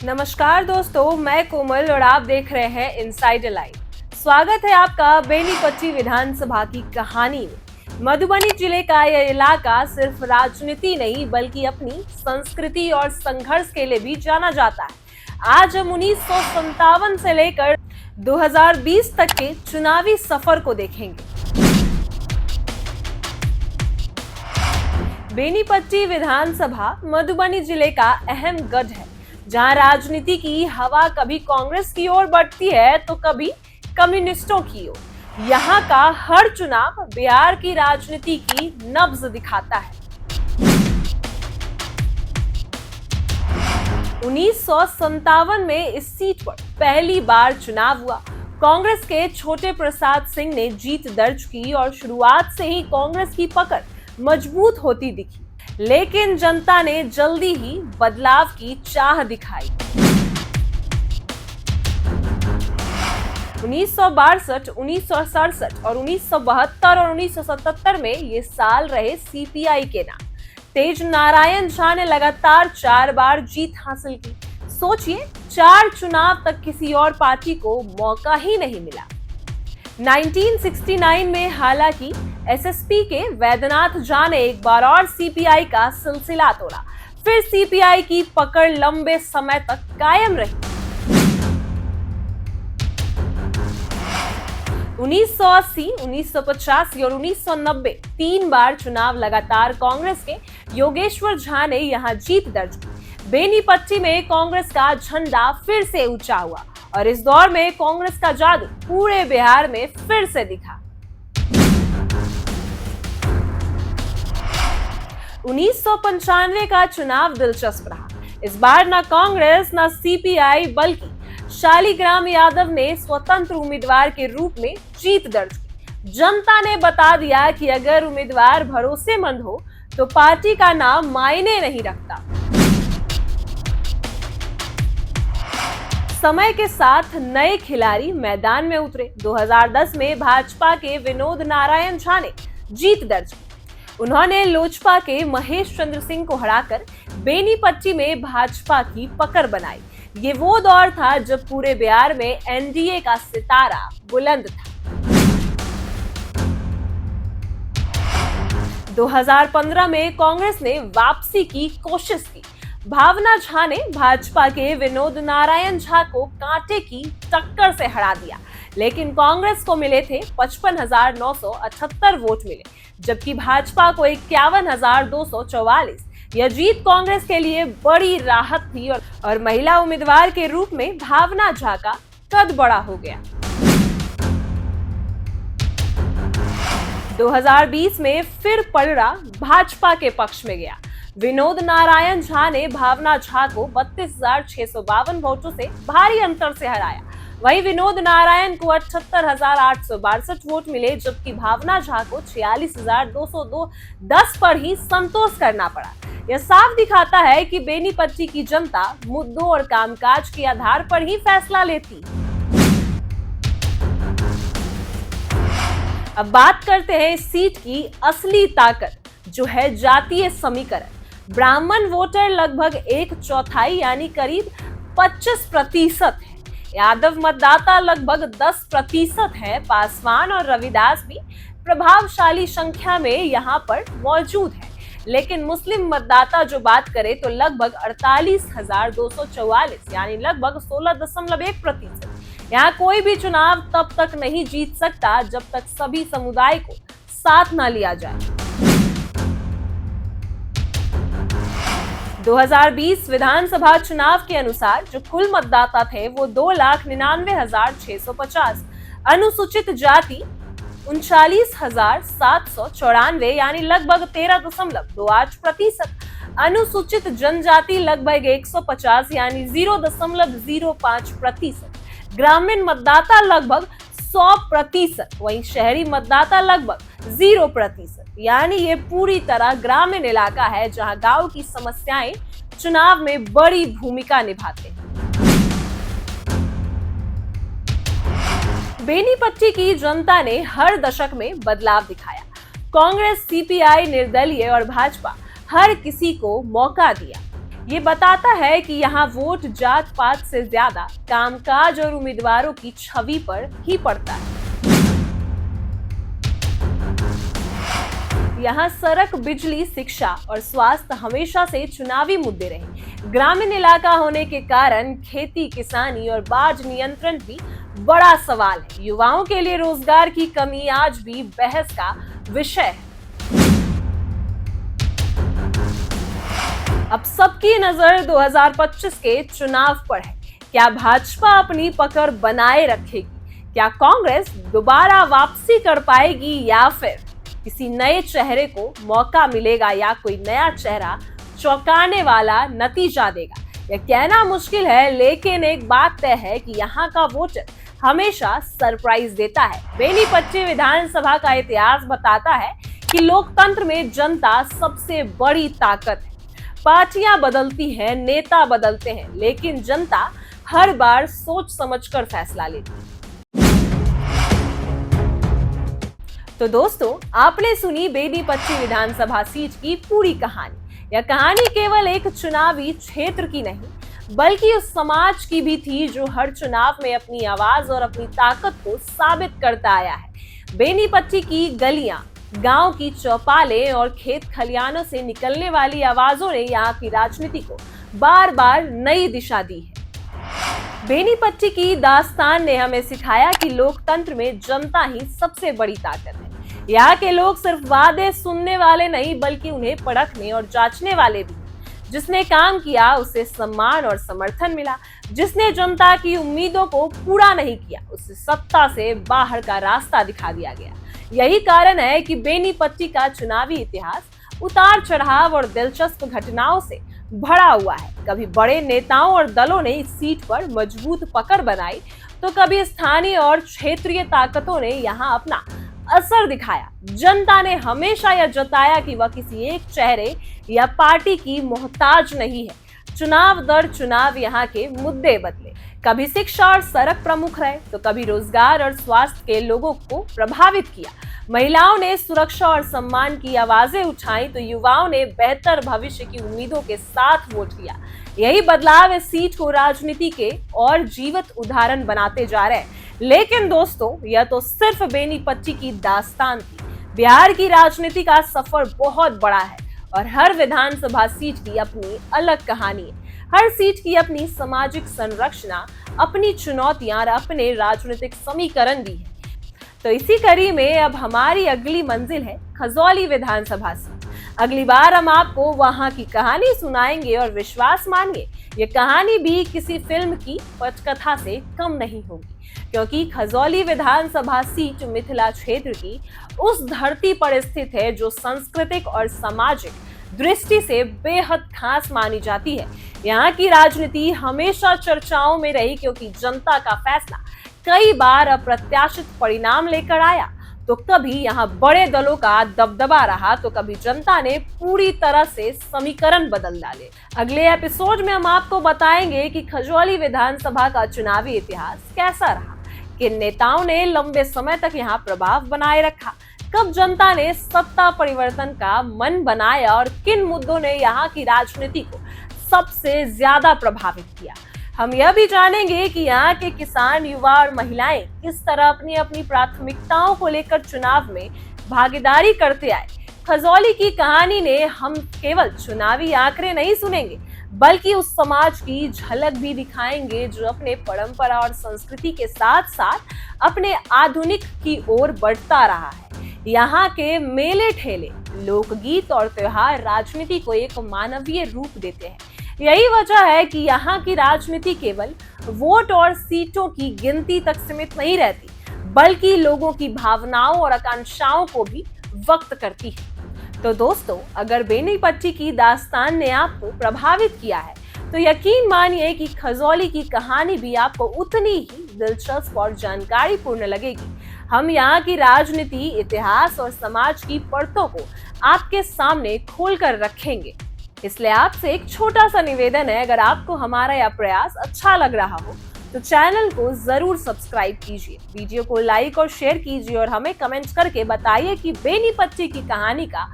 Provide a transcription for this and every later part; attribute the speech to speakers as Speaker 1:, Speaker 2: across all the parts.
Speaker 1: नमस्कार दोस्तों, मैं कोमल और आप देख रहे हैं इनसाइडर लाइव। स्वागत है आपका बेनीपट्टी विधानसभा की कहानी में। मधुबनी जिले का यह इलाका सिर्फ राजनीति नहीं बल्कि अपनी संस्कृति और संघर्ष के लिए भी जाना जाता है। आज हम 1957 से लेकर 2020 तक के चुनावी सफर को देखेंगे। बेनीपट्टी विधानसभा मधुबनी जिले का अहम गढ़ है, जहां राजनीति की हवा कभी कांग्रेस की ओर बढ़ती है तो कभी कम्युनिस्टों की ओर। यहां का हर चुनाव बिहार की राजनीति की नब्ज दिखाता है। 1957 में इस सीट पर पहली बार चुनाव हुआ। कांग्रेस के छोटे प्रसाद सिंह ने जीत दर्ज की और शुरुआत से ही कांग्रेस की पकड़ मजबूत होती दिखी, लेकिन जनता ने जल्दी ही बदलाव की चाह दिखाई। 1962, 1967 और 1972 और 1977 में ये साल रहे सीपीआई के नाम। तेज नारायण झा ने लगातार 4 बार जीत हासिल की। सोचिए, 4 चुनाव तक किसी और पार्टी को मौका ही नहीं मिला। 1969 में हालांकि एसएसपी के वैद्यनाथ झा ने एक बार और सीपीआई का सिलसिला तोड़ा। फिर सीपीआई की पकड़ लंबे समय तक कायम रही। 1980, 1985 और 1990 3 बार चुनाव लगातार कांग्रेस के योगेश्वर झा ने यहां जीत दर्ज की। बेनीपट्टी में कांग्रेस का झंडा फिर से ऊंचा हुआ और इस दौर में कांग्रेस का जादू पूरे बिहार में फिर से दिखा। 1995 का चुनाव दिलचस्प रहा। इस बार न कांग्रेस न सीपीआई बल्कि शालिग्राम यादव ने स्वतंत्र उम्मीदवार के रूप में जीत दर्ज की। जनता ने बता दिया कि अगर उम्मीदवार भरोसेमंद हो तो पार्टी का नाम मायने नहीं रखता। समय के साथ नए खिलाड़ी मैदान में उतरे। 2010 में भाजपा के विनोद नारायण झा ने जीत दर्ज की। उन्होंने लोजपा के महेश चंद्र सिंह को हराकर बेनीपट्टी में भाजपा की पकड़ बनाई। ये वो दौर था जब पूरे बिहार में एनडीए का सितारा बुलंद था। 2015 में कांग्रेस ने वापसी की कोशिश की। भावना झा ने भाजपा के विनोद नारायण झा को कांटे की टक्कर से हरा दिया, लेकिन कांग्रेस को मिले थे 55,978 वोट मिले, जबकि भाजपा को 51,244। यह जीत कांग्रेस के लिए बड़ी राहत थी और महिला उम्मीदवार के रूप में भावना झा का कद बड़ा हो गया। 2020 में फिर पलड़ा भाजपा के पक्ष में गया। विनोद नारायण झा ने भावना झा को 32,652 वोटों से भारी अंतर से हराया। वहीं विनोद नारायण को 78,862 वोट मिले, जबकि भावना झा को 46,210 पर ही संतोष करना पड़ा। यह साफ दिखाता है कि बेनीपट्टी की जनता मुद्दों और कामकाज के आधार पर ही फैसला लेती। अब बात करते हैं इस सीट की असली ताकत, जो है जातीय समीकरण। ब्राह्मण वोटर लगभग 1/4 यानी करीब 25% है। यादव मतदाता लगभग 10% है। पासवान और रविदास भी प्रभावशाली संख्या में यहाँ पर मौजूद है। लेकिन मुस्लिम मतदाता जो बात करे तो लगभग 48,244 यानी लगभग 16.1%। यहाँ कोई भी चुनाव तब तक नहीं जीत सकता जब तक सभी समुदाय को साथ न लिया जाए। 2020 विधानसभा चुनाव के अनुसार जो कुल मतदाता थे वो 2,99,650। अनुसूचित जाति 39,794 यानी लगभग 13.28%। अनुसूचित जनजाति लगभग 150 यानी 0.05%। ग्रामीण मतदाता लगभग 100%। वहीं शहरी मतदाता लगभग 0%। यानी ये पूरी तरह ग्रामीण इलाका है जहां गांव की समस्याएं चुनाव में बड़ी भूमिका निभाते हैं। बेनीपट्टी की जनता ने हर दशक में बदलाव दिखाया। कांग्रेस, सीपीआई, निर्दलीय और भाजपा हर किसी को मौका दिया। ये बताता है कि यहाँ वोट जात पात से ज्यादा कामकाज और उम्मीदवारों की छवि पर ही पड़ता है। यहाँ सड़क, बिजली, शिक्षा और स्वास्थ्य हमेशा से चुनावी मुद्दे रहे। ग्रामीण इलाका होने के कारण खेती, किसानी और बाढ़ नियंत्रण भी बड़ा सवाल है। युवाओं के लिए रोजगार की कमी आज भी बहस का विषय है। अब सबकी नजर 2025 के चुनाव पर है। क्या भाजपा अपनी पकड़ बनाए रखेगी? क्या कांग्रेस दोबारा वापसी कर पाएगी या फिर किसी नए चेहरे को मौका मिलेगा या कोई नया चेहरा चौंकाने वाला नतीजा देगा? यह कहना मुश्किल है, लेकिन एक बात तय है कि यहाँ का वोटर हमेशा सरप्राइज देता है। बेनीपट्टी विधानसभा का इतिहास बताता है कि लोकतंत्र में जनता सबसे बड़ी ताकत है। पार्टियां बदलती हैं, नेता बदलते हैं, लेकिन जनता हर बार सोच समझकर फैसला लेती है। तो दोस्तों, आपने सुनी बेनीपट्टी विधानसभा सीट की पूरी कहानी। यह कहानी केवल एक चुनावी क्षेत्र की नहीं, बल्कि उस समाज की भी थी जो हर चुनाव में अपनी आवाज और अपनी ताकत को साबित करता आया है। बेनीपट्टी की गलियां, गांव की चौपालें और खेत खलियानों से निकलने वाली आवाजों ने यहाँ की राजनीति को बार बार नई दिशा दी है। बेनीपट्टी की दास्तान ने हमें सिखाया कि लोकतंत्र में जनता ही सबसे बड़ी ताकत है। यहाँ के लोग सिर्फ वादे सुनने वाले नहीं, बल्कि उन्हें परखने और जांचने वाले भी। जिसने काम किया उसे सम्मान और समर्थन मिला, जिसने जनता की उम्मीदों को पूरा नहीं किया उसे सत्ता से बाहर का रास्ता दिखा दिया गया। यही कारण है कि बेनीपट्टी का चुनावी इतिहास उतार चढ़ाव और दिलचस्प घटनाओं से भरा हुआ है। कभी बड़े नेताओं और दलों ने इस सीट पर मजबूत पकड़ बनाई, तो कभी स्थानीय और क्षेत्रीय ताकतों ने यहाँ अपना असर दिखाया। जनता ने हमेशा यह जताया कि वह किसी एक चेहरे या पार्टी की मोहताज नहीं है। चुनाव दर चुनाव यहाँ के मुद्दे बदले। कभी शिक्षा और सड़क प्रमुख रहे, तो कभी रोजगार और स्वास्थ्य के लोगों को प्रभावित किया। महिलाओं ने सुरक्षा और सम्मान की आवाजें उठाई, तो युवाओं ने बेहतर भविष्य की उम्मीदों के साथ वोट दिया। यही बदलाव इस सीट को राजनीति के और जीवंत उदाहरण बनाते जा रहे हैं। लेकिन दोस्तों, यह तो सिर्फ बेनीपट्टी की दास्तान थी। बिहार की राजनीति का सफर बहुत बड़ा है और हर विधानसभा सीट की अपनी अलग कहानी है। हर सीट की अपनी सामाजिक संरचना, अपनी चुनौतियां और अपने राजनीतिक समीकरण भी है। तो इसी कड़ी में अब हमारी अगली मंजिल है खजौली विधानसभा सीट। अगली बार हम आपको वहां की कहानी सुनाएंगे और विश्वास मानिए, ये कहानी भी किसी फिल्म की पटकथा से कम नहीं होगी, क्योंकि खजौली विधानसभा सीट मिथिला क्षेत्र की उस धरती पर स्थित है जो सांस्कृतिक और सामाजिक दृष्टि से बेहद खास मानी जाती है। यहाँ की राजनीति हमेशा चर्चाओं में रही, क्योंकि जनता का फैसला कई बार अप्रत्याशित परिणाम लेकर आया। तो कभी यहाँ बड़े दलों का दबदबा रहा, तो कभी जनता ने पूरी तरह से समीकरण बदल डाले। अगले एपिसोड में हम आपको बताएंगे कि खजौली विधानसभा का चुनावी इतिहास कैसा रहा, किन नेताओं ने लंबे समय तक यहाँ प्रभाव बनाए रखा, कब जनता ने सत्ता परिवर्तन का मन बनाया और किन मुद्दों ने यहाँ की राजनीति को सबसे ज्यादा प्रभावित किया। हम यह भी जानेंगे कि यहाँ के किसान, युवा और महिलाएं किस तरह अपनी अपनी प्राथमिकताओं को लेकर चुनाव में भागीदारी करते आए। खजौली की कहानी ने हम केवल चुनावी आंकड़े नहीं सुनेंगे, बल्कि उस समाज की झलक भी दिखाएंगे जो अपने परंपरा और संस्कृति के साथ साथ अपने आधुनिक की ओर बढ़ता रहा है। यहाँ के मेले ठेले, लोकगीत और त्योहार राजनीति को एक मानवीय रूप देते हैं। यही वजह है कि यहाँ की राजनीति केवल वोट और सीटों की गिनती तक सीमित नहीं रहती, बल्कि लोगों की भावनाओं और आकांक्षाओं को भी व्यक्त करती है। तो दोस्तों, अगर बेनीपट्टी की दास्तान ने आपको प्रभावित किया है, तो यकीन मानिए कि खजौली की कहानी भी आपको उतनी ही दिलचस्प और जानकारीपूर्ण लगेगी। हम यहाँ की राजनीति, इतिहास और समाज की परतों को आपके सामने खोलकर रखेंगे। इसलिए आपसे एक छोटा सा निवेदन है, अगर आपको हमारा यह प्रयास अच्छा लग रहा हो तो चैनल को जरूर सब्सक्राइब कीजिए, वीडियो को लाइक और शेयर कीजिए और हमें कमेंट करके बताइए कि बेनीपट्टी की कहानी का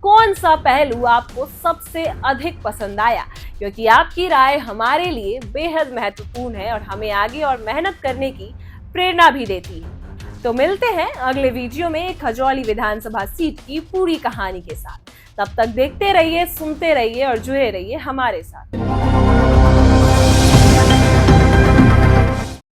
Speaker 1: कौन सा पहलू आपको सबसे अधिक पसंद आया। क्योंकि आपकी राय हमारे लिए बेहद महत्वपूर्ण है और हमें आगे और मेहनत करने की प्रेरणा भी देती है। तो मिलते हैं अगले वीडियो में खजौली विधानसभा सीट की पूरी कहानी के साथ। तब तक देखते रहिए, सुनते रहिए और जुड़े रहिए हमारे साथ।